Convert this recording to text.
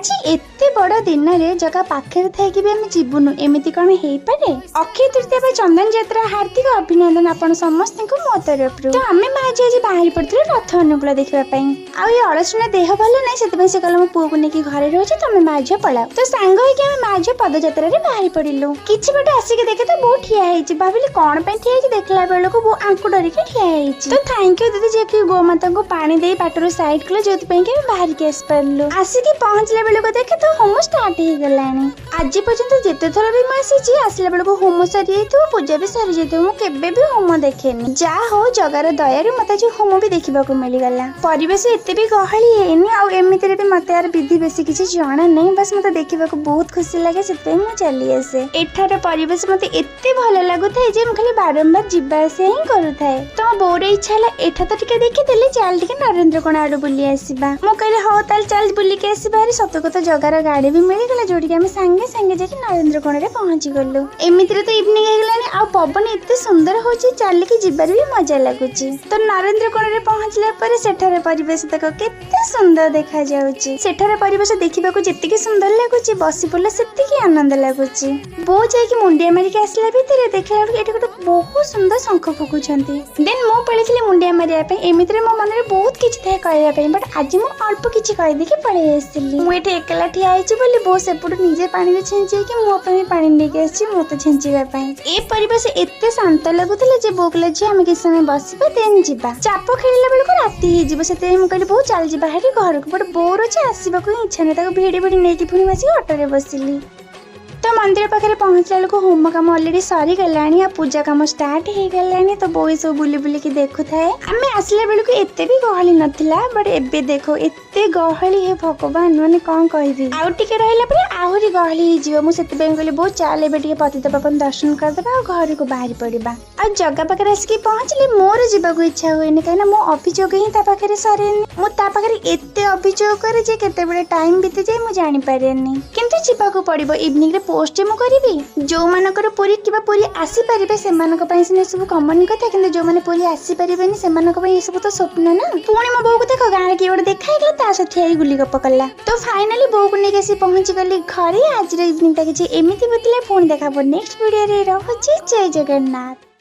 আজি एते बड़ दिन रे जगह पाखे थाई भी आम जीवुनु एमती कौन हो पारे। अक्षय तृतीया चंदन यात्रा हार्दिक अभिनंदन आपण समस्त को मो तरफ। तो आम माँ आज बाहरी पड़े रथ अनुकूल देखापी आई अलसुना देह भल ना से कल मो पुओ को लेकिन घरे रोचे तुम माँ झील पलाओ। तो सांग होगी माँ झील पदयात्रा बाहरी पड़िलु कि बटे आसिक देखे तो बहुत ठिया भाविली कौन ठिया देखला बेलू बो आंकु डरिकी ठिया। तो थैंक यू दीदी जे कि गोमाता को पानी दे पाटर साइड कले जो बाहर के आस पारू आसिक पहुंचला बेलू देखे तो होम स्टार्ट हो गलानी। आज पर्यंत जिते थर भी मुझे आसला बेलू होम सरी जाइए पूजा भी सरी जाइए मुझे भी होम देखेनी। जा हो जगार दयार मत आज होम भी देखा मिलगला। परिवेश एते भी गहली है आमती भी मत यार विधि बेस किसी जाना नहीं बस मत देखा बहुत खुशी लगे से चली आसे। एठार परिवेश मत एत भल लगुए जे खाली बारंबार जीवा आसा ही करूए। तो मो बोर इच्छा है एठा तो टिके देखी चल टे नरेंद्र कोण आड़ बुली आसवा। मु कहले हो ताल चल बुलिक आसवा सत कथा जगार गाड़ी भी मिलगला जोटी आम सांगे सांगे जाकि नरेंद्र कोण रे पहुंची गलु। एमिति तो इवनिंग हेगलानी आ पवन एते सुंदर होची चलिकी जिबार भी मजा लागुची। तो नरेंद्र कोण रे पहुंचला पर सेठारे परिवेश देखो केते सुंदर देखा जाउची। सेठारे परिवेश देखिबाकू जेतिकी सुंदर लागुची बसी पड़ले सेतिकी आनंद लागुची। बो जायकि मुंडिया मारिक आसला भितरे देखला एठी गोटे बहुत सुंदर शंख फुकुछंती। देन मो पळेथिली मुंडिया मारिया पे एमिति रे मो मन रे बहुत किछि थाए कहया पे बट आज मो अल्प किछि कहि देखि पळे आसिली। मु एठी एकला ठिया आइछि बोली बो सेपुट निजे पानी रे छेंची कि मो पे पानी लेके आछि मते छेंचीबा पई। ए परिवेश एते शांत लागुतले जे बोकले जे हम कि समय बसिबा देन जिबा। चाप खेलिला बेल को राती हे जिबो सेते हम कहली बहुत चल जिबा हेरी घर को बट बोर छ आसीबा को इच्छा नै ताको भिडी भिडी नेकी पुनी मासी ऑटो रे बसिली। तो मंदिर पाखे पहुंचला बेलू होम कम अलरेडी सरी गलानी आ पूजा कम स्टार्ट हो गलानी। तो बोई सब बुली बुली की देखु थाए आम आसला बेलू एते भी गहली नथिला बट एबे देखो एते गहली है भगवान माने कौन कहबी। आउ टिके रहिला पर आहुरी गहली हो जिवो। मु सेते बें कहली बहुत चाल एबे टिके पतित पावन दर्शन कर देबा आ घर को बाहर पड़िबा। आ जगह पाखे आसिकी पहुंचली मोर जीवा को इच्छा होइनी काइना मो अभियोग ही ता पाखे सरेनी। मु ता पाखे एते अभियोग करे जे केते बेले टाइम बीती जाय मु जानि पारेनी किंतु जीवा को पड़िबो। इवनिंग रे पोस्ट मु करिबी जो मानकर पुरी किबा पुरी आसी परिबे सेमानक पई सिने सब कॉमन कथा किंतु जो माने पुरी आसी परिबेनी सेमानक पई सब तो स्वप्न ना। पुणी मो बो को देखो गां के ओडे देखा गेला ता से ठियाई गुली गप कला। तो फाइनली बो को नेके सी पहुंच गली घरे। आज रे इवनिंग ता कि एमिति बतले फोन देखाबो नेक्स्ट वीडियो रे। रहछि जय जगन्नाथ।